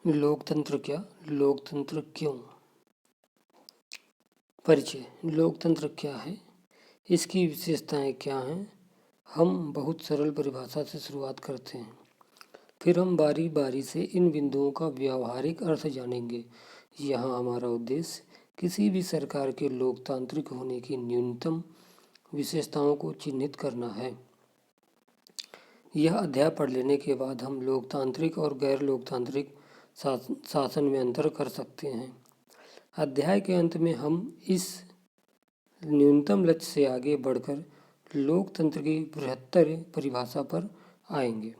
लोकतंत्र क्या, लोकतंत्र क्यों? परिचय। लोकतंत्र क्या है, इसकी विशेषताएं क्या हैं, हम बहुत सरल परिभाषा से शुरुआत करते हैं। फिर हम बारी बारी से इन बिंदुओं का व्यावहारिक अर्थ जानेंगे। यहाँ हमारा उद्देश्य किसी भी सरकार के लोकतांत्रिक होने की न्यूनतम विशेषताओं को चिन्हित करना है। यह अध्याय पढ़ लेने के बाद हम लोकतांत्रिक और गैर लोकतांत्रिक शासन में अंतर कर सकते हैं। अध्याय के अंत में हम इस न्यूनतम लक्ष्य से आगे बढ़कर लोकतंत्र की बृहत्तर परिभाषा पर आएंगे।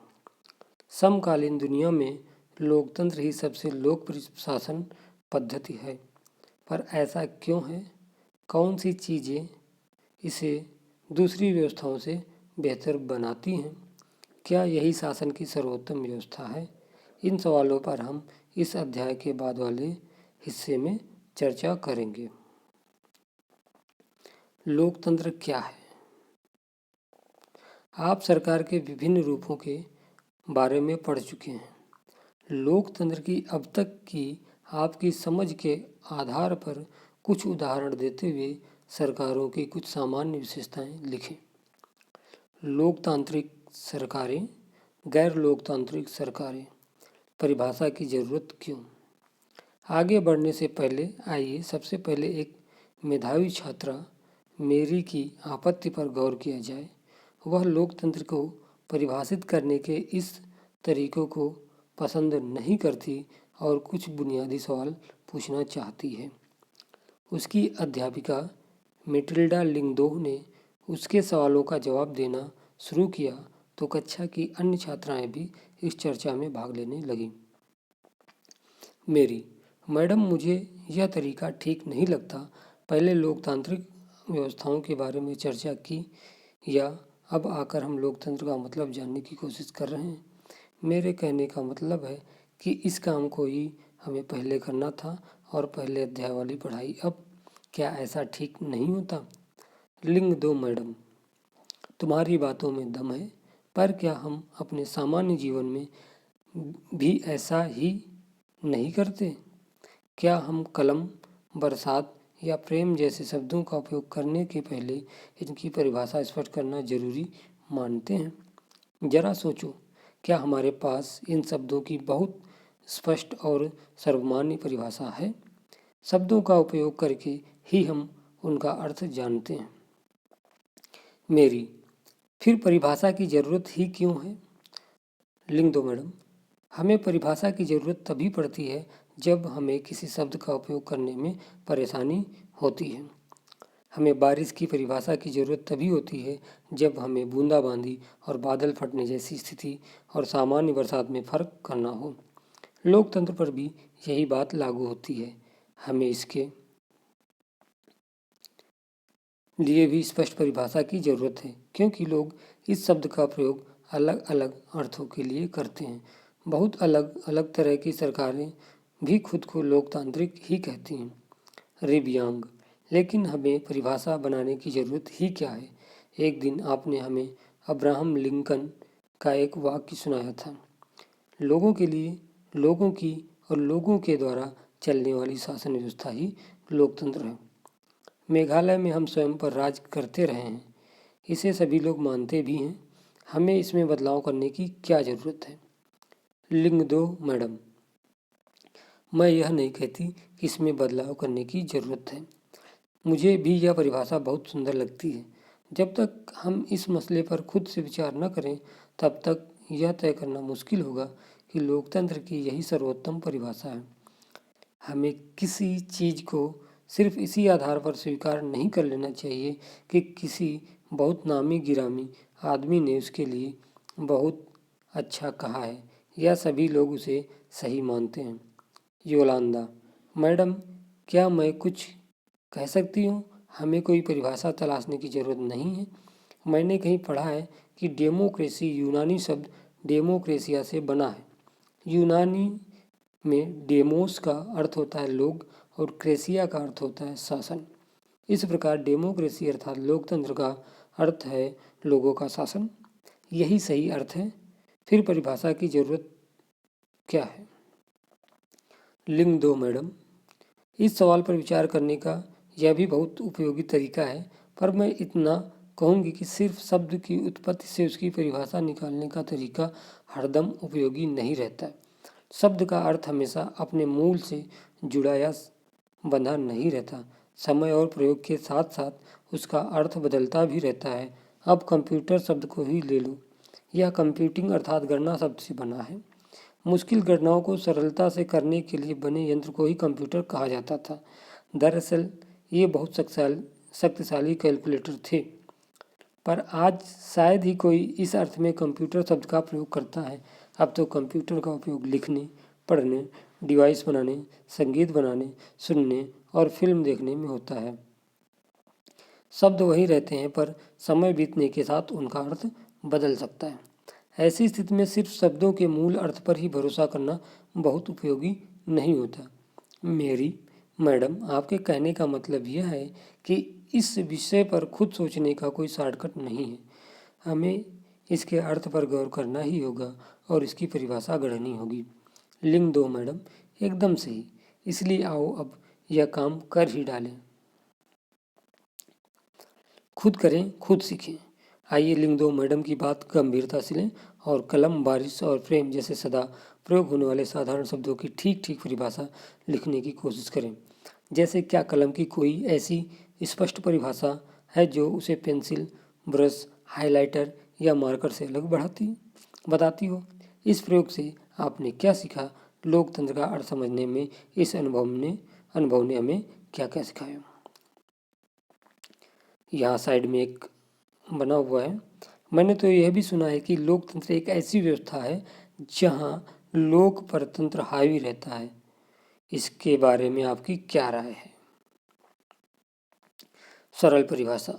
समकालीन दुनिया में लोकतंत्र ही सबसे लोकप्रिय शासन पद्धति है, पर ऐसा क्यों है? कौन सी चीज़ें इसे दूसरी व्यवस्थाओं से बेहतर बनाती हैं? क्या यही शासन की सर्वोत्तम व्यवस्था है? इन सवालों पर हम इस अध्याय के बाद वाले हिस्से में चर्चा करेंगे। लोकतंत्र क्या है? आप सरकार के विभिन्न रूपों के बारे में पढ़ चुके हैं। लोकतंत्र की अब तक की आपकी समझ के आधार पर कुछ उदाहरण देते हुए सरकारों की कुछ सामान्य विशेषताएं लिखें। लोकतांत्रिक सरकारें, गैर लोकतांत्रिक सरकारें, परिभाषा की जरूरत क्यों? आगे बढ़ने से पहले आइए सबसे पहले एक मेधावी छात्रा मेरी की आपत्ति पर गौर किया जाए। वह लोकतंत्र को परिभाषित करने के इस तरीकों को पसंद नहीं करती और कुछ बुनियादी सवाल पूछना चाहती है। उसकी अध्यापिका मेटिल्डा लिंगदोह ने उसके सवालों का जवाब देना शुरू किया तो कक्षा की अन्य छात्राएं भी इस चर्चा में भाग लेने लगीं। मेरी, मैडम मुझे यह तरीका ठीक नहीं लगता। पहले लोकतांत्रिक व्यवस्थाओं के बारे में चर्चा की या अब आकर हम लोकतंत्र का मतलब जानने की कोशिश कर रहे हैं? मेरे कहने का मतलब है कि इस काम को ही हमें पहले करना था और पहले अध्याय वाली पढ़ाई अब। क्या ऐसा ठीक नहीं होता? लिंगदोह मैडम, तुम्हारी बातों में दम है, पर क्या हम अपने सामान्य जीवन में भी ऐसा ही नहीं करते? क्या हम कलम, बरसात या प्रेम जैसे शब्दों का उपयोग करने के पहले इनकी परिभाषा स्पष्ट करना जरूरी मानते हैं? जरा सोचो, क्या हमारे पास इन शब्दों की बहुत स्पष्ट और सर्वमान्य परिभाषा है? शब्दों का उपयोग करके ही हम उनका अर्थ जानते हैं। मेरी, फिर परिभाषा की जरूरत ही क्यों है? लिंगदोह मैडम, हमें परिभाषा की जरूरत तभी पड़ती है जब हमें किसी शब्द का उपयोग करने में परेशानी होती है। हमें बारिश की परिभाषा की जरूरत तभी होती है जब हमें बूंदाबांदी और बादल फटने जैसी स्थिति और सामान्य बरसात में फर्क करना हो। लोकतंत्र पर भी यही बात लागू होती है। हमें इसके लिए भी स्पष्ट परिभाषा की जरूरत है, क्योंकि लोग इस शब्द का प्रयोग अलग अलग अर्थों के लिए करते हैं। बहुत अलग अलग तरह की सरकारें भी खुद को लोकतांत्रिक ही कहती हैं। रिबियांग, लेकिन हमें परिभाषा बनाने की जरूरत ही क्या है? एक दिन आपने हमें अब्राहम लिंकन का एक वाक्य सुनाया था, लोगों के लिए, लोगों की और लोगों के द्वारा चलने वाली शासन व्यवस्था ही लोकतंत्र है। मेघालय में हम स्वयं पर राज करते रहे हैं, इसे सभी लोग मानते भी हैं। हमें इसमें बदलाव करने की क्या ज़रूरत है? लिंगदोह मैडम, मैं यह नहीं कहती कि इसमें बदलाव करने की ज़रूरत है। मुझे भी यह परिभाषा बहुत सुंदर लगती है। जब तक हम इस मसले पर खुद से विचार न करें तब तक यह तय करना मुश्किल होगा कि लोकतंत्र की यही सर्वोत्तम परिभाषा है। हमें किसी चीज़ को सिर्फ इसी आधार पर स्वीकार नहीं कर लेना चाहिए कि किसी बहुत नामी गिरामी आदमी ने उसके लिए बहुत अच्छा कहा है या सभी लोग उसे सही मानते हैं। योलांदा मैडम, क्या मैं कुछ कह सकती हूँ? हमें कोई परिभाषा तलाशने की ज़रूरत नहीं है। मैंने कहीं पढ़ा है कि डेमोक्रेसी यूनानी शब्द डेमोक्रेसिया से बना है। यूनानी में डेमोस का अर्थ होता है लोग और क्रेसिया का अर्थ होता है शासन। इस प्रकार डेमोक्रेसी अर्थात लोकतंत्र का अर्थ है लोगों का शासन। यही सही अर्थ है। फिर परिभाषा की जरूरत क्या है? लिंग दो मैडम। इस सवाल पर विचार करने का यह भी बहुत उपयोगी तरीका है, पर मैं इतना कहूँगी कि सिर्फ शब्द की उत्पत्ति से उसकी परिभाषा निकालने का तरीका हरदम उपयोगी नहीं रहता। शब्द का अर्थ हमेशा अपने मूल से जुड़ा या बंधा नहीं रहता। समय और प्रयोग के साथ साथ उसका अर्थ बदलता भी रहता है। अब कंप्यूटर शब्द को ही ले लो। यह कंप्यूटिंग अर्थात गणना शब्द से बना है। मुश्किल गणनाओं को सरलता से करने के लिए बने यंत्र को ही कंप्यूटर कहा जाता था। दरअसल ये बहुत शक्तिशाली कैलकुलेटर थे, पर आज शायद ही कोई इस अर्थ में कंप्यूटर शब्द का प्रयोग करता है। अब तो कंप्यूटर का उपयोग लिखने, पढ़ने, डिवाइस बनाने, संगीत बनाने, सुनने और फिल्म देखने में होता है। शब्द वही रहते हैं, पर समय बीतने के साथ उनका अर्थ बदल सकता है। ऐसी स्थिति में सिर्फ शब्दों के मूल अर्थ पर ही भरोसा करना बहुत उपयोगी नहीं होता। मेरी मैडम, आपके कहने का मतलब यह है कि इस विषय पर खुद सोचने का कोई शॉर्टकट नहीं है। हमें इसके अर्थ पर गौर करना ही होगा और इसकी परिभाषा गढ़नी होगी। लिंग दो मैडम, एकदम सही। इसलिए आओ अब यह काम कर ही डालें। खुद करें, खुद सीखें। आइए लिंग दो मैडम की बात गंभीरता से लें और कलम, बारिश और प्रेम जैसे सदा प्रयोग होने वाले साधारण शब्दों की ठीक ठीक परिभाषा लिखने की कोशिश करें। जैसे क्या कलम की कोई ऐसी स्पष्ट परिभाषा है जो उसे पेंसिल, ब्रश, हाइलाइटर या मार्कर से अलग बताती हो? इस प्रयोग से आपने क्या सीखा? लोकतंत्र का अर्थ समझने में इस अनुभव ने हमें क्या क्या सिखाया? यहाँ साइड में एक बना हुआ है। मैंने तो यह भी सुना है कि लोकतंत्र एक ऐसी व्यवस्था है जहाँ लोक परतंत्र हावी रहता है। इसके बारे में आपकी क्या राय है? सरल परिभाषा।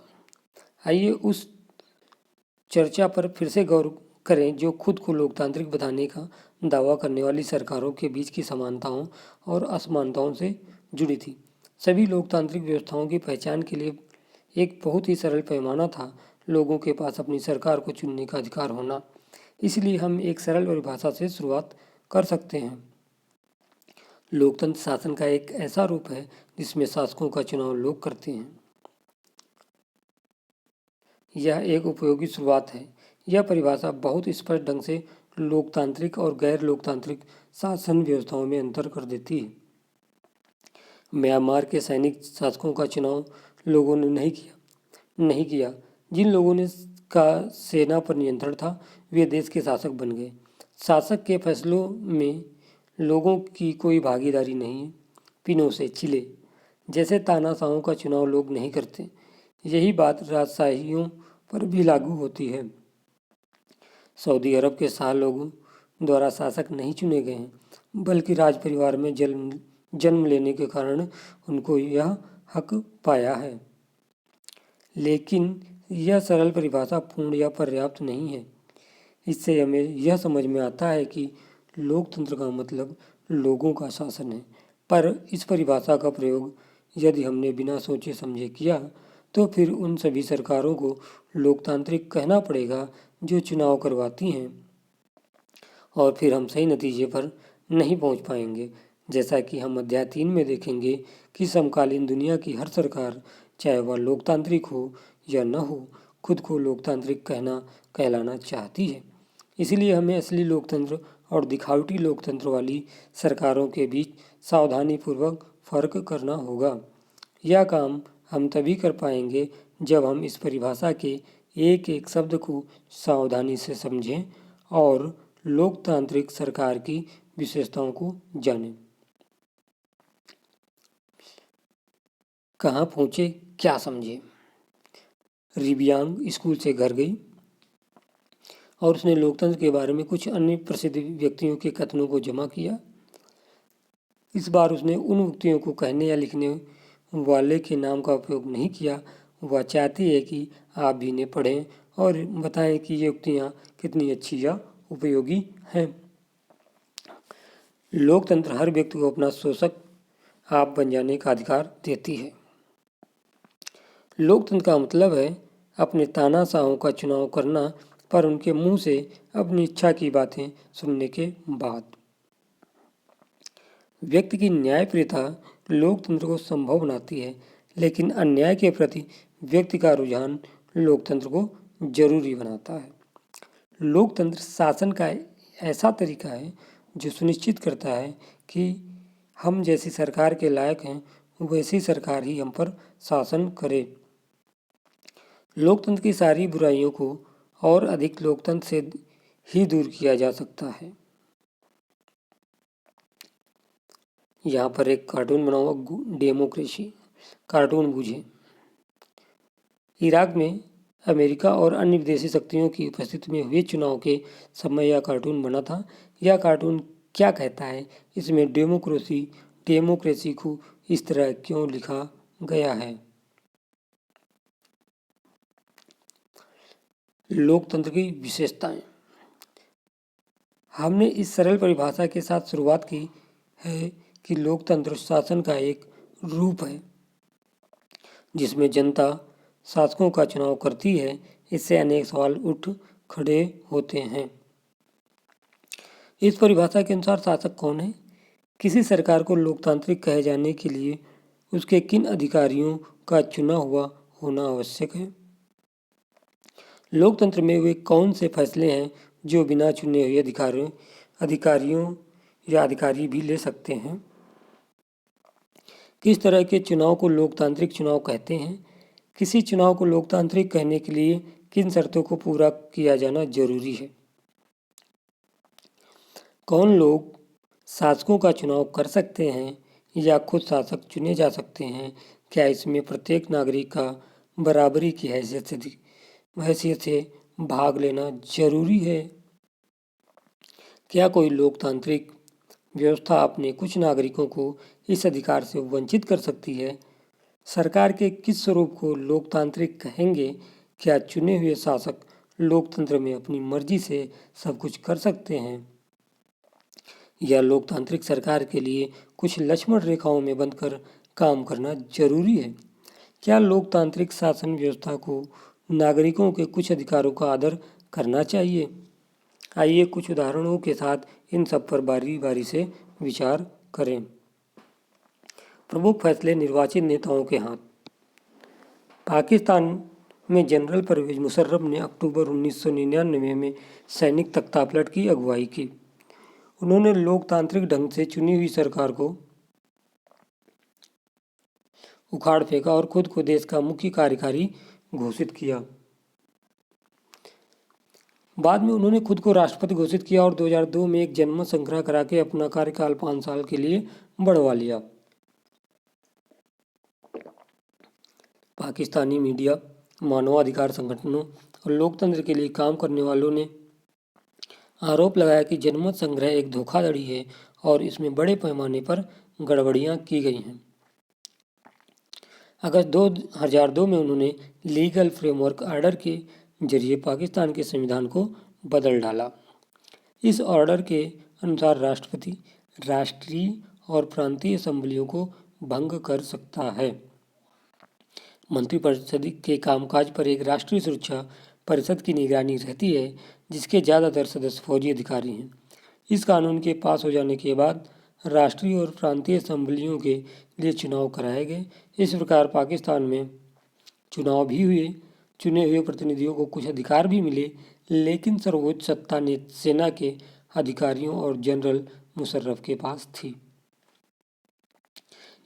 आइए उस चर्चा पर फिर से गौर करें जो खुद को लोकतांत्रिक बताने का दावा करने वाली सरकारों के बीच की समानताओं और असमानताओं से जुड़ी थी। सभी लोकतांत्रिक व्यवस्थाओं की पहचान के लिए एक बहुत ही सरल पैमाना था, लोगों के पास अपनी सरकार को चुनने का अधिकार होना। इसलिए हम एक सरल परिभाषा से शुरुआत कर सकते हैं। लोकतंत्र शासन का एक ऐसा रूप है जिसमें शासकों का चुनाव लोग करते हैं। यह एक उपयोगी शुरुआत है। यह परिभाषा बहुत स्पष्ट ढंग से लोकतांत्रिक और गैर लोकतांत्रिक शासन व्यवस्थाओं में अंतर कर देती है। म्यांमार के सैनिक शासकों का चुनाव लोगों ने नहीं किया। जिन लोगों ने का सेना पर नियंत्रण था वे देश के शासक बन गए। शासक के फैसलों में लोगों की कोई भागीदारी नहीं है। पिनोशे, चिले जैसे तानाशाहों का चुनाव लोग नहीं करते। यही बात राजशाहियों पर भी लागू होती है। सऊदी अरब के शाह लोगों द्वारा शासक नहीं चुने गए हैं, बल्कि राज परिवार में जन्म लेने के कारण उनको यह हक पाया है। लेकिन यह सरल परिभाषा पूर्ण या पर्याप्त नहीं है। इससे हमें यह समझ में आता है कि लोकतंत्र का मतलब लोगों का शासन है, पर इस परिभाषा का प्रयोग यदि हमने बिना सोचे समझे किया तो फिर उन सभी सरकारों को लोकतांत्रिक कहना पड़ेगा जो चुनाव करवाती हैं, और फिर हम सही नतीजे पर नहीं पहुंच पाएंगे। जैसा कि हम अध्याय 3 में देखेंगे कि समकालीन दुनिया की हर सरकार, चाहे वह लोकतांत्रिक हो या न हो, खुद को लोकतांत्रिक कहलाना चाहती है। इसलिए हमें असली लोकतंत्र और दिखावटी लोकतंत्र वाली सरकारों के बीच सावधानीपूर्वक फर्क करना होगा। यह काम हम तभी कर पाएंगे जब हम इस परिभाषा के एक एक शब्द को सावधानी से समझें और लोकतांत्रिक सरकार की विशेषताओं को जानें। कहाँ पहुँचे, क्या समझे? रिबियांग स्कूल से घर गई और उसने लोकतंत्र के बारे में कुछ अन्य प्रसिद्ध व्यक्तियों के कथनों को जमा किया। इस बार उसने उन व्यक्तियों को कहने या लिखने वाले के नाम का उपयोग नहीं किया। वह चाहती है कि आप भी इन्हें पढ़ें और बताएं कि ये उक्तियाँ कितनी अच्छी या उपयोगी हैं। लोकतंत्र हर व्यक्ति को अपना शासक आप बन जाने का अधिकार देती है। लोकतंत्र का मतलब है अपने तानाशाहों का चुनाव करना, पर उनके मुंह से अपनी इच्छा की बातें सुनने के बाद। व्यक्ति की न्यायप्रियता लोकतंत्र को संभव बनाती है, लेकिन अन्याय के प्रति व्यक्ति का रुझान लोकतंत्र को जरूरी बनाता है। लोकतंत्र शासन का ऐसा तरीका है जो सुनिश्चित करता है कि हम जैसी सरकार के लायक हैं वैसी सरकार ही हम पर शासन करे। लोकतंत्र की सारी बुराइयों को और अधिक लोकतंत्र से ही दूर किया जा सकता है। यहाँ पर एक कार्टून बना हुआ डेमोक्रेसी, कार्टून बूझे। इराक में अमेरिका और अन्य विदेशी शक्तियों की उपस्थिति में हुए चुनाव के समय यह कार्टून बना था। यह कार्टून क्या कहता है, इसमें डेमोक्रेसी को इस तरह क्यों लिखा गया है? लोकतंत्र की विशेषताएं। हमने इस सरल परिभाषा के साथ शुरुआत की है कि लोकतंत्र शासन का एक रूप है जिसमें जनता शासकों का चुनाव करती है। इससे अनेक सवाल उठ खड़े होते हैं। इस परिभाषा के अनुसार शासक कौन है? किसी सरकार को लोकतांत्रिक कहे जाने के लिए उसके किन अधिकारियों का चुना हुआ होना आवश्यक है? लोकतंत्र में वे कौन से फैसले हैं जो बिना चुने हुए अधिकारियों या अधिकारी भी ले सकते हैं? किस तरह के चुनाव को लोकतांत्रिक चुनाव कहते हैं? किसी चुनाव को लोकतांत्रिक कहने के लिए किन शर्तों को पूरा किया जाना जरूरी है? कौन लोग शासकों का चुनाव कर सकते हैं या खुद शासक चुने जा सकते हैं? क्या इसमें प्रत्येक नागरिक का बराबरी की हैसियत से भाग लेना जरूरी है? क्या कोई लोकतांत्रिक व्यवस्था अपने कुछ नागरिकों को इस अधिकार से वंचित कर सकती है? सरकार के किस स्वरूप को लोकतांत्रिक कहेंगे? क्या चुने हुए शासक लोकतंत्र में अपनी मर्जी से सब कुछ कर सकते हैं या लोकतांत्रिक सरकार के लिए कुछ लक्ष्मण रेखाओं में बंधकर काम करना जरूरी है? क्या लोकतांत्रिक शासन व्यवस्था को नागरिकों के कुछ अधिकारों का आदर करना चाहिए? आइए कुछ उदाहरणों के साथ इन सब पर बारी बारी से विचार करें। प्रमुख फैसले निर्वाचित नेताओं के हाथ। पाकिस्तान में जनरल परवेज मुशर्रफ ने अक्टूबर 1999 में सैनिक तख्तापलट की अगुवाई की। उन्होंने लोकतांत्रिक ढंग से चुनी हुई सरकार को उखाड़ फेंका और खुद को देश का मुख्य कार्यकारी घोषित किया। बाद में उन्होंने खुद को राष्ट्रपति घोषित किया और 2002 में एक जनमत संग्रह करा के अपना कार्यकाल 5 साल के लिए बढ़वा लिया। पाकिस्तानी मीडिया, मानवाधिकार संगठनों और लोकतंत्र के लिए काम करने वालों ने आरोप लगाया कि जनमत संग्रह एक धोखाधड़ी है और इसमें बड़े पैमाने पर गड़बड़ियां की गई हैं। अगस्त 2002 में उन्होंने लीगल फ्रेमवर्क ऑर्डर के जरिए पाकिस्तान के संविधान को बदल डाला। इस ऑर्डर के अनुसार राष्ट्रपति राष्ट्रीय और प्रांतीय असेंबलियों को भंग कर सकता है। मंत्रिपरिषद के कामकाज पर एक राष्ट्रीय सुरक्षा परिषद की निगरानी रहती है जिसके ज़्यादातर सदस्य फौजी अधिकारी हैं। इस कानून के पास हो जाने के बाद राष्ट्रीय और प्रांतीय असेंबलियों के लिए चुनाव कराए गए। इस प्रकार पाकिस्तान में चुनाव भी हुए, चुने हुए प्रतिनिधियों को कुछ अधिकार भी मिले, लेकिन सर्वोच्च सत्ता सेना के अधिकारियों और जनरल मुशर्रफ के पास थी।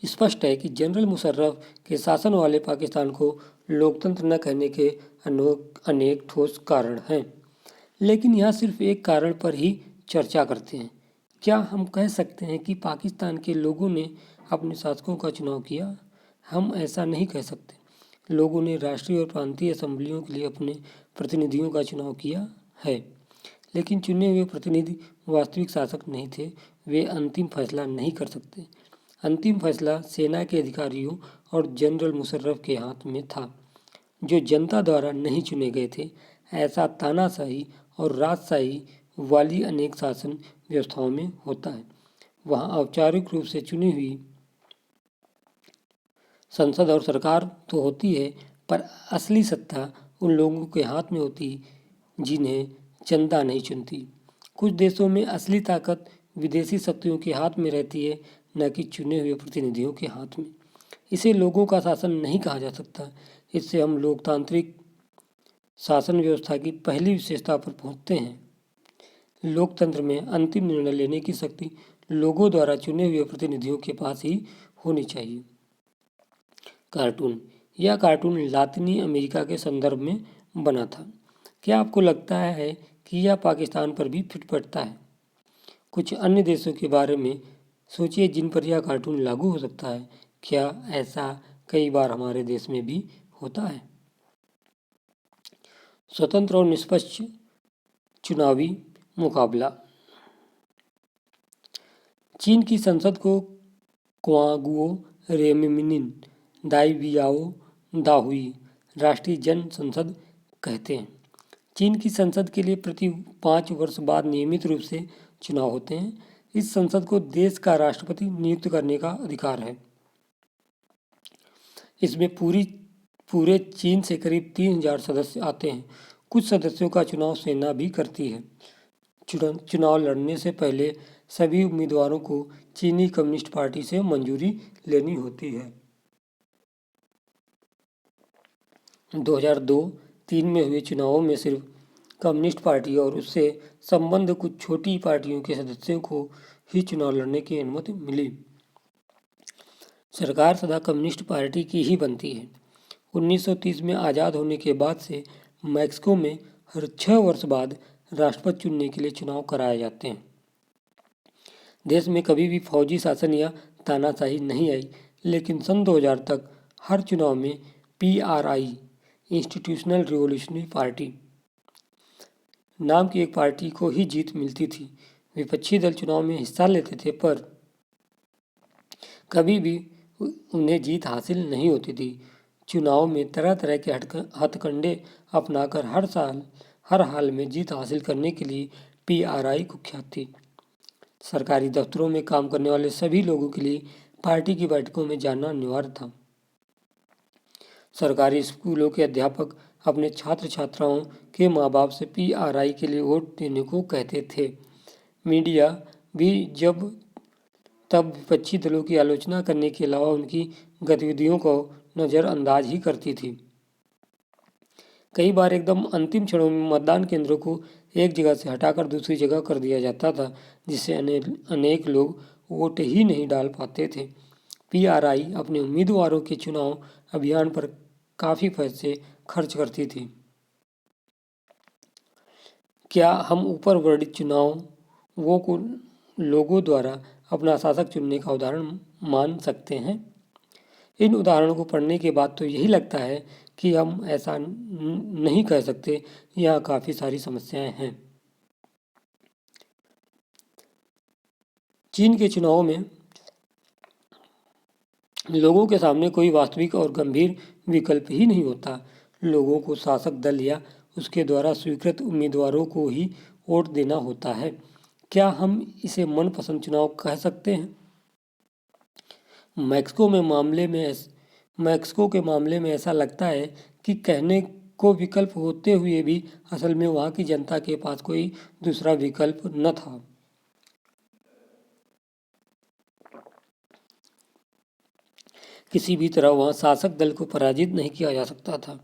स्पष्ट है कि जनरल मुशर्रफ के शासन वाले पाकिस्तान को लोकतंत्र न कहने के अनेक ठोस कारण हैं, लेकिन यहाँ सिर्फ एक कारण पर ही चर्चा करते हैं। क्या हम कह सकते हैं कि पाकिस्तान के लोगों ने अपने शासकों का चुनाव किया? हम ऐसा नहीं कह सकते। लोगों ने राष्ट्रीय और प्रांतीय असेंबलियों के लिए अपने प्रतिनिधियों का चुनाव किया है, लेकिन चुने हुए प्रतिनिधि वास्तविक शासक नहीं थे। वे अंतिम फैसला नहीं कर सकते। अंतिम फैसला सेना के अधिकारियों और जनरल मुशर्रफ के हाथ में था, जो जनता द्वारा नहीं चुने गए थे। ऐसा तानाशाही और राजशाही वाली अनेक शासन व्यवस्थाओं में होता है। वहाँ औपचारिक रूप से चुनी हुई संसद और सरकार तो होती है, पर असली सत्ता उन लोगों के हाथ में होती जिन्हें जनता नहीं चुनती। कुछ देशों में असली ताकत विदेशी शक्तियों के हाथ में रहती है। न कि चुने हुए प्रतिनिधियों के हाथ में। इसे लोगों का शासन नहीं कहा जा सकता। इससे हम लोकतांत्रिक शासन व्यवस्था की पहली विशेषता पर पहुंचते हैं। लोकतंत्र में अंतिम निर्णय लेने की शक्ति लोगों द्वारा चुने हुए प्रतिनिधियों के पास ही होनी चाहिए। कार्टून। यह कार्टून लातिनी अमेरिका के संदर्भ में बना था। क्या आपको लगता है कि यह पाकिस्तान पर भी फिट पड़ता है? कुछ अन्य देशों के बारे में सोचिए जिन पर यह कार्टून लागू हो सकता है। क्या ऐसा कई बार हमारे देश में भी होता है? स्वतंत्र और निष्पक्ष चुनावी मुकाबला। चीन की संसद को क्वांगुओ रेमिनिन दाइबियाओ दाहुई राष्ट्रीय जन संसद कहते हैं। चीन की संसद के लिए प्रति 5 वर्ष बाद नियमित रूप से चुनाव होते हैं। इस संसद को देश का राष्ट्रपति नियुक्त करने का अधिकार है। इसमें पूरे चीन से करीब 3000 सदस्य आते हैं। कुछ सदस्यों का चुनाव सेना भी करती है। चुनाव लड़ने से पहले सभी उम्मीदवारों को चीनी कम्युनिस्ट पार्टी से मंजूरी लेनी होती है। 2002-3 में हुए चुनावों में सिर्फ कम्युनिस्ट पार्टी और उससे संबद्ध कुछ छोटी पार्टियों के सदस्यों को ही चुनाव लड़ने की अनुमति मिली। सरकार सदा कम्युनिस्ट पार्टी की ही बनती है। 1930 में आज़ाद होने के बाद से मैक्सिको में हर 6 वर्ष बाद राष्ट्रपति चुनने के लिए चुनाव कराए जाते हैं। देश में कभी भी फौजी शासन या तानाशाही नहीं आई, लेकिन सन 2000 तक हर चुनाव में PRI इंस्टीट्यूशनल रिवॉल्यूशनरी पार्टी नाम की एक पार्टी को ही जीत मिलती थी। विपक्षी दल चुनाव में हिस्सा लेते थे पर कभी भी उन्हें जीत हासिल नहीं होती थी। चुनाव में तरह तरह के हथकंडे अपनाकर हर हाल में जीत हासिल करने के लिए PRI कुख्यात थी। सरकारी दफ्तरों में काम करने वाले सभी लोगों के लिए पार्टी की बैठकों में जाना अनिवार्य था। सरकारी स्कूलों के अध्यापक अपने छात्र छात्राओं के माँ बाप से PRI के लिए वोट देने को कहते थे। मीडिया भी जब तब विपक्षी दलों की आलोचना करने के अलावा उनकी गतिविधियों को नज़रअंदाज ही करती थी। कई बार एकदम अंतिम क्षणों में मतदान केंद्रों को एक जगह से हटाकर दूसरी जगह कर दिया जाता था, जिससे अनेक लोग वोट ही नहीं डाल पाते थे। PRI अपने उम्मीदवारों के चुनाव अभियान पर काफ़ी पैसे खर्च करती थी। क्या हम ऊपर वर्णित चुनावों को लोगों द्वारा अपना शासक चुनने का उदाहरण मान सकते हैं? इन उदाहरणों को पढ़ने के बाद तो यही लगता है कि हम ऐसा नहीं कह सकते। यहाँ काफ़ी सारी समस्याएं हैं। चीन के चुनावों में लोगों के सामने कोई वास्तविक और गंभीर विकल्प ही नहीं होता। लोगों को शासक दल या उसके द्वारा स्वीकृत उम्मीदवारों को ही वोट देना होता है। क्या हम इसे मनपसंद चुनाव कह सकते हैं? मैक्सिको के मामले में ऐसा लगता है कि कहने को विकल्प होते हुए भी असल में वहाँ की जनता के पास कोई दूसरा विकल्प न था। किसी भी तरह वहाँ शासक दल को पराजित नहीं किया जा सकता था,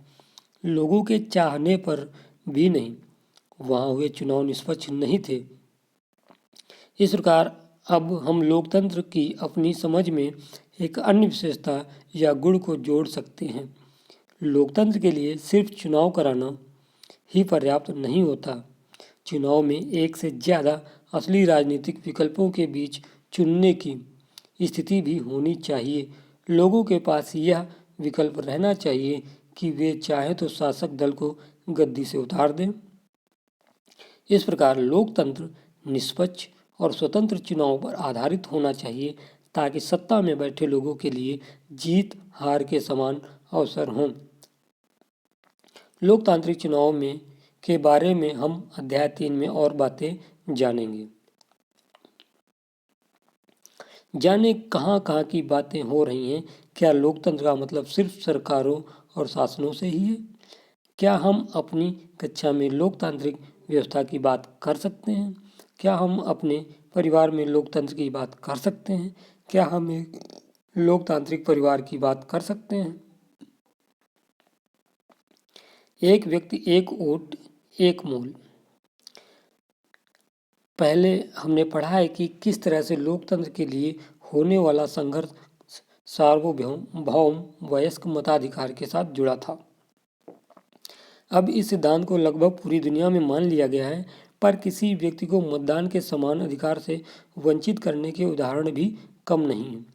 लोगों के चाहने पर भी नहीं। वहाँ हुए चुनाव निष्पक्ष नहीं थे। इस प्रकार अब हम लोकतंत्र की अपनी समझ में एक अन्य विशेषता या गुण को जोड़ सकते हैं। लोकतंत्र के लिए सिर्फ चुनाव कराना ही पर्याप्त नहीं होता। चुनाव में एक से ज़्यादा असली राजनीतिक विकल्पों के बीच चुनने की स्थिति भी होनी चाहिए। लोगों के पास यह विकल्प रहना चाहिए कि वे चाहें तो शासक दल को गद्दी से उतार दें। इस प्रकार लोकतंत्र निष्पक्ष और स्वतंत्र चुनाव पर आधारित होना चाहिए, ताकि सत्ता में बैठे लोगों के लिए जीत हार के समान अवसर हों। लोकतांत्रिक चुनाव में के बारे में हम अध्याय 3 में और बातें जानेंगे। जाने कहाँ की बातें हो रही हैं। क्या लोकतंत्र का मतलब सिर्फ सरकारों और शासनों से ही है? क्या हम अपनी कक्षा में लोकतांत्रिक व्यवस्था की बात कर सकते हैं? क्या हम अपने परिवार में लोकतंत्र की बात कर सकते हैं? क्या हम एक लोकतांत्रिक परिवार की बात कर सकते हैं? एक व्यक्ति एक वोट एक मूल। पहले हमने पढ़ा है कि किस तरह से लोकतंत्र के लिए होने वाला संघर्ष सार्वभौम वयस्क मताधिकार के साथ जुड़ा था। अब इस सिद्धांत को लगभग पूरी दुनिया में मान लिया गया है, पर किसी व्यक्ति को मतदान के समान अधिकार से वंचित करने के उदाहरण भी कम नहीं हैं।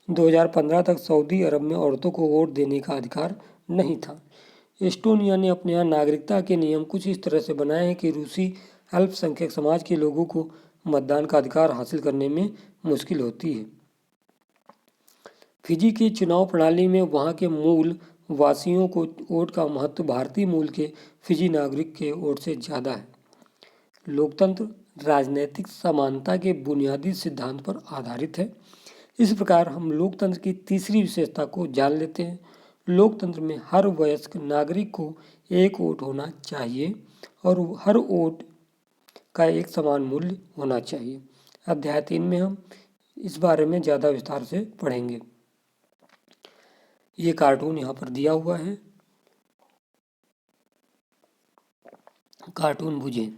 2015 तक सऊदी अरब में औरतों को वोट देने का अधिकार नहीं था। एस्टोनिया ने अपने यहाँ नागरिकता के नियम कुछ इस तरह से बनाए हैं कि रूसी अल्पसंख्यक समाज के लोगों को मतदान का अधिकार हासिल करने में मुश्किल होती है। फिजी की चुनाव प्रणाली में वहाँ के मूल वासियों को वोट का महत्व भारतीय मूल के फिजी नागरिक के वोट से ज़्यादा है। लोकतंत्र राजनीतिक समानता के बुनियादी सिद्धांत पर आधारित है। इस प्रकार हम लोकतंत्र की तीसरी विशेषता को जान लेते हैं। लोकतंत्र में हर वयस्क नागरिक को एक वोट होना चाहिए और हर वोट का एक समान मूल्य होना चाहिए। अध्याय 3 में हम इस बारे में ज़्यादा विस्तार से पढ़ेंगे। ये कार्टून यहाँ पर दिया हुआ है, कार्टून बुझें।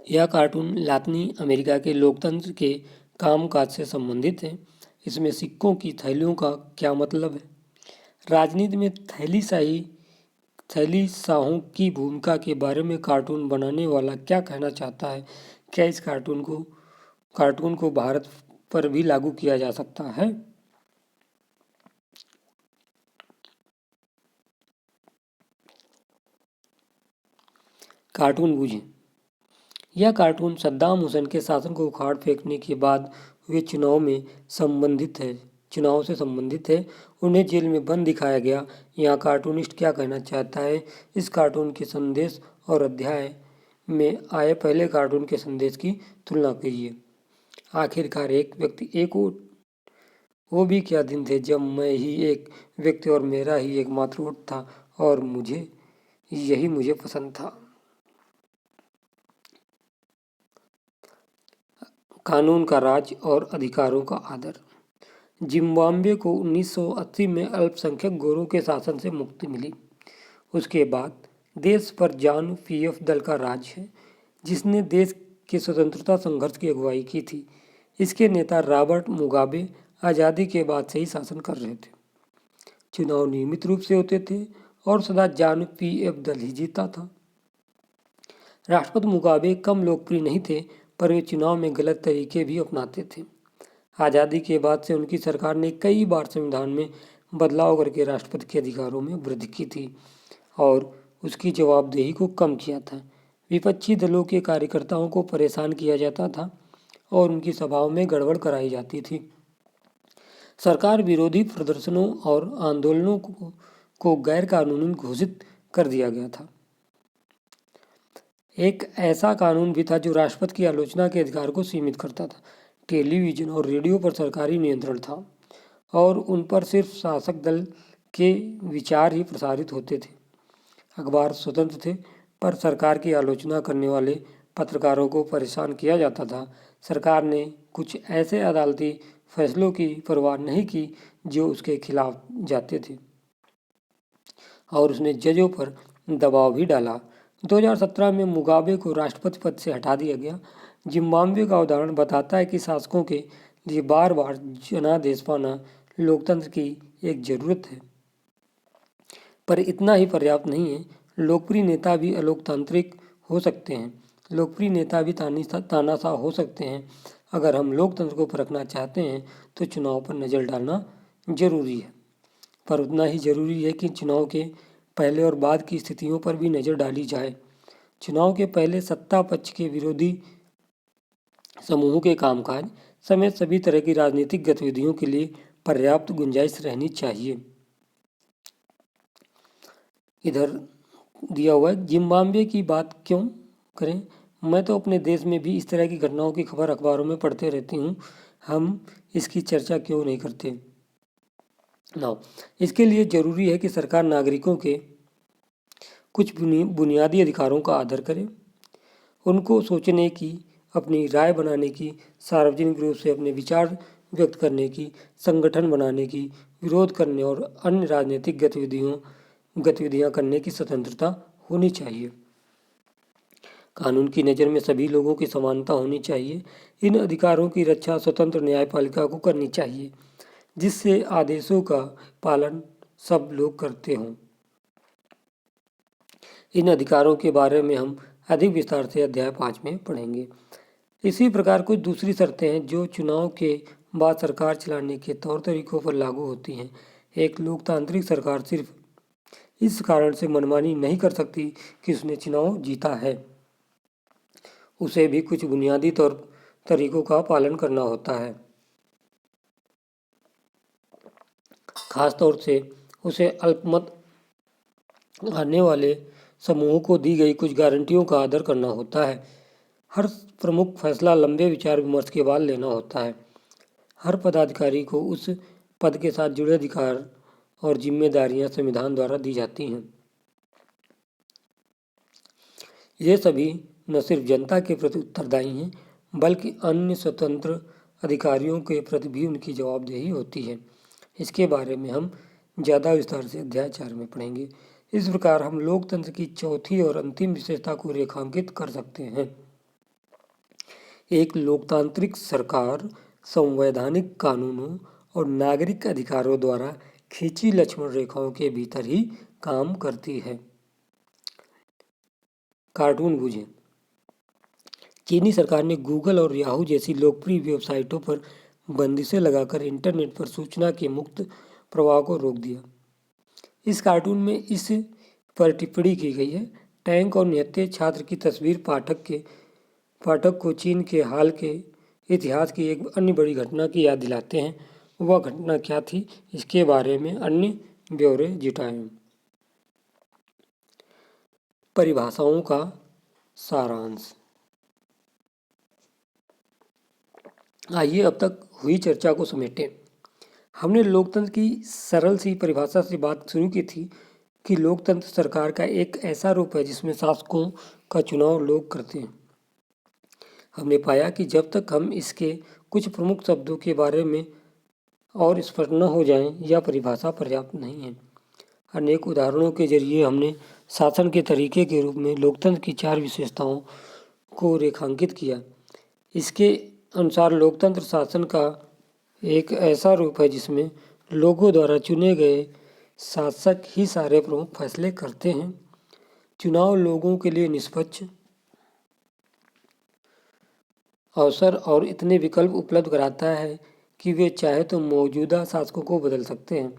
यह कार्टून लातिनी अमेरिका के लोकतंत्र के कामकाज से संबंधित है। इसमें सिक्कों की थैलियों का क्या मतलब है, राजनीति में थैलीशाहों की भूमिका के बारे में कार्टून बनाने वाला क्या कहना चाहता है, क्या इस कार्टून को भारत पर भी लागू किया जा सकता है। कार्टून बूझें। यह कार्टून सद्दाम हुसैन के शासन को उखाड़ फेंकने के बाद हुए चुनाव से संबंधित है। उन्हें जेल में बंद दिखाया गया। यहाँ कार्टूनिस्ट क्या कहना चाहता है, इस कार्टून के संदेश और अध्याय में आए पहले कार्टून के संदेश की तुलना कीजिए। आखिरकार एक व्यक्ति एक वोट। वो भी क्या दिन थे जब मैं ही एक व्यक्ति और मेरा ही एकमात्र वोट था और मुझे पसंद था। कानून का राज और अधिकारों का आदर। जिम्बाब्वे को 1980 में अल्पसंख्यक गोरों के शासन से मुक्ति मिली। उसके बाद देश पर जानु पीएफ दल का राज है, जिसने देश के स्वतंत्रता संघर्ष की अगुवाई की थी। इसके नेता रॉबर्ट मुगाबे आज़ादी के बाद से ही शासन कर रहे थे। चुनाव नियमित रूप से होते थे और सदा जानु पीएफ दल ही जीता था। राष्ट्रपति मुगाबे कम लोकप्रिय नहीं थे, पर वे चुनाव में गलत तरीके भी अपनाते थे। आज़ादी के बाद से उनकी सरकार ने कई बार संविधान में बदलाव करके राष्ट्रपति के अधिकारों में वृद्धि की थी और उसकी जवाबदेही को कम किया था। विपक्षी दलों के कार्यकर्ताओं को परेशान किया जाता था और उनकी सभाओं में गड़बड़ कराई जाती थी। सरकार विरोधी प्रदर्शनों और आंदोलनों को गैर कानूनी घोषित कर दिया गया था। एक ऐसा कानून भी था जो राष्ट्रपति की आलोचना के अधिकार को सीमित करता था। टेलीविज़न और रेडियो पर सरकारी नियंत्रण था और उन पर सिर्फ शासक दल के विचार ही प्रसारित होते थे। अखबार स्वतंत्र थे, पर सरकार की आलोचना करने वाले पत्रकारों को परेशान किया जाता था। सरकार ने कुछ ऐसे अदालती फैसलों की परवाह नहीं की जो उसके खिलाफ जाते थे और उसने जजों पर दबाव भी डाला। 2017 में मुगाबे को राष्ट्रपति पद से हटा दिया गया। जिम्बाब्वे का उदाहरण बताता है कि शासकों के लिए बार बार जनादेश पाना लोकतंत्र की एक जरूरत है, पर इतना ही पर्याप्त नहीं है। लोकप्रिय नेता भी अलोकतांत्रिक हो सकते हैं। लोकप्रिय नेता भी तानाशाह हो सकते हैं। अगर हम लोकतंत्र को परखना चाहते हैं तो चुनाव पर नज़र डालना जरूरी है, पर उतना ही जरूरी है कि चुनाव के पहले और बाद की स्थितियों पर भी नज़र डाली जाए। चुनाव के पहले सत्ता पक्ष के विरोधी समूहों के कामकाज समेत सभी तरह की राजनीतिक गतिविधियों के लिए पर्याप्त गुंजाइश रहनी चाहिए। इधर दिया हुआ है, जिम्बाब्वे की बात क्यों करें, मैं तो अपने देश में भी इस तरह की घटनाओं की खबर अखबारों में पढ़ते रहती हूँ, हम इसकी चर्चा क्यों नहीं करते। इसके लिए जरूरी है कि सरकार नागरिकों के कुछ बुनियादी अधिकारों का आदर करे, उनको सोचने की अपनी राय बनाने की, सार्वजनिक रूप से अपने विचार व्यक्त करने की, संगठन बनाने की, विरोध करने और अन्य राजनीतिक गतिविधियां करने की स्वतंत्रता होनी चाहिए। कानून की नज़र में सभी लोगों की समानता होनी चाहिए। इन अधिकारों की रक्षा स्वतंत्र न्यायपालिका को करनी चाहिए, जिससे आदेशों का पालन सब लोग करते हों। इन अधिकारों के बारे में हम अधिक विस्तार से अध्याय 5 में पढ़ेंगे। इसी प्रकार कुछ दूसरी शर्तें हैं जो चुनाव के बाद सरकार चलाने के तौर तरीकों पर लागू होती हैं। एक लोकतांत्रिक सरकार सिर्फ इस कारण से मनमानी नहीं कर सकती कि उसने चुनाव जीता है, उसे भी कुछ बुनियादी तौर तरीकों का पालन करना होता है। खास तौर से उसे अल्पमत आने वाले समूहों को दी गई कुछ गारंटियों का आदर करना होता है। हर प्रमुख फैसला लंबे विचार विमर्श के बाद लेना होता है। हर पदाधिकारी को उस पद के साथ जुड़े अधिकार और जिम्मेदारियां संविधान द्वारा दी जाती हैं। ये सभी न सिर्फ जनता के प्रति उत्तरदायी हैं, बल्कि अन्य स्वतंत्र अधिकारियों के प्रति भी उनकी जवाबदेही होती है। इसके बारे में हम ज़्यादा विस्तार से अध्याय 4 में पढ़ेंगे। इस प्रकार हम लोकतंत्र की चौथी और अंतिम विशेषता को रेखांकित कर सकते हैं। एक लोकतांत्रिक सरकार संवैधानिक कानूनों और नागरिक अधिकारों द्वारा खींची लक्ष्मण रेखाओं के भीतर ही काम करती है। कार्टून बूझें। चीनी सरकार ने गूगल और याहू जैसी लोकप्रिय वेबसाइटों पर बंदिशें लगाकर इंटरनेट पर सूचना के मुक्त प्रवाह को रोक दिया। इस कार्टून में इस पर टिप्पणी की गई है। टैंक और निहत्थे छात्र की तस्वीर पाठक को चीन के हाल के इतिहास की एक अन्य बड़ी घटना की याद दिलाते हैं। वह घटना क्या थी, इसके बारे में अन्य ब्यौरे जुटाएं। परिभाषाओं का सारांश। आइए अब तक हुई चर्चा को समेटें। हमने लोकतंत्र की सरल सी परिभाषा से बात शुरू की थी कि लोकतंत्र सरकार का एक ऐसा रूप है जिसमें शासकों का चुनाव लोग करते हैं। हमने पाया कि जब तक हम इसके कुछ प्रमुख शब्दों के बारे में और स्पष्ट न हो जाएं, यह परिभाषा पर्याप्त नहीं है। अनेक उदाहरणों के जरिए हमने शासन के तरीके के रूप में लोकतंत्र की 4 विशेषताओं को रेखांकित किया। इसके अनुसार लोकतंत्र शासन का एक ऐसा रूप है जिसमें लोगों द्वारा चुने गए शासक ही सारे प्रमुख फैसले करते हैं। चुनाव लोगों के लिए निष्पक्ष अवसर और इतने विकल्प उपलब्ध कराता है कि वे चाहे तो मौजूदा शासकों को बदल सकते हैं।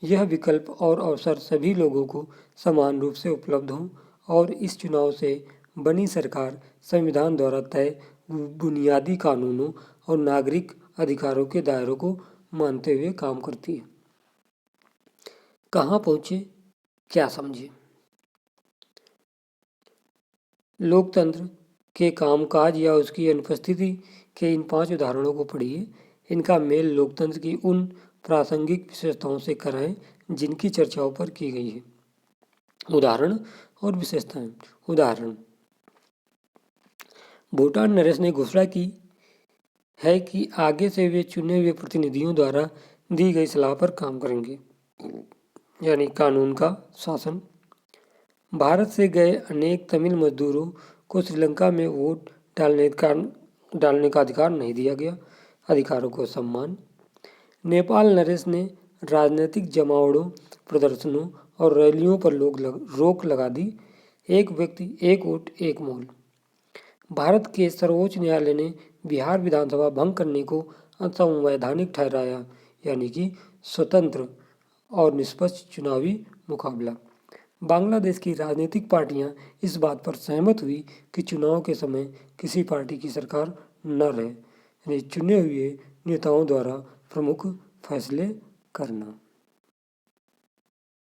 यह विकल्प और अवसर सभी लोगों को समान रूप से उपलब्ध हों और इस चुनाव से बनी सरकार संविधान द्वारा तय बुनियादी कानूनों और नागरिक अधिकारों के दायरों को मानते हुए काम करती है। कहाँ पहुँचे, क्या समझे। लोकतंत्र के कामकाज या उसकी अनुपस्थिति के इन 5 उदाहरणों को पढ़िए। इनका मेल लोकतंत्र की उन प्रासंगिक विशेषताओं से कराएं जिनकी चर्चाओं पर की गई है। उदाहरण और विशेषताएं। उदाहरण, भूटान नरेश ने घोषणा की है कि आगे से वे चुने हुए प्रतिनिधियों द्वारा दी गई सलाह पर काम करेंगे, यानी कानून का शासन। भारत से गए अनेक तमिल मजदूरों को श्रीलंका में वोट डालने का अधिकार नहीं दिया गया। अधिकारों को सम्मान। नेपाल नरेश ने राजनीतिक जमावड़ों, प्रदर्शनों और रैलियों पर रोक लगा दी। एक व्यक्ति एक वोट एक मोल। भारत के सर्वोच्च न्यायालय ने बिहार विधानसभा भंग करने को असंवैधानिक ठहराया, यानी कि स्वतंत्र और निष्पक्ष चुनावी मुकाबला। बांग्लादेश की राजनीतिक पार्टियां इस बात पर सहमत हुई कि चुनाव के समय किसी पार्टी की सरकार न रहे, यानी चुने हुए नेताओं द्वारा प्रमुख फैसले करना।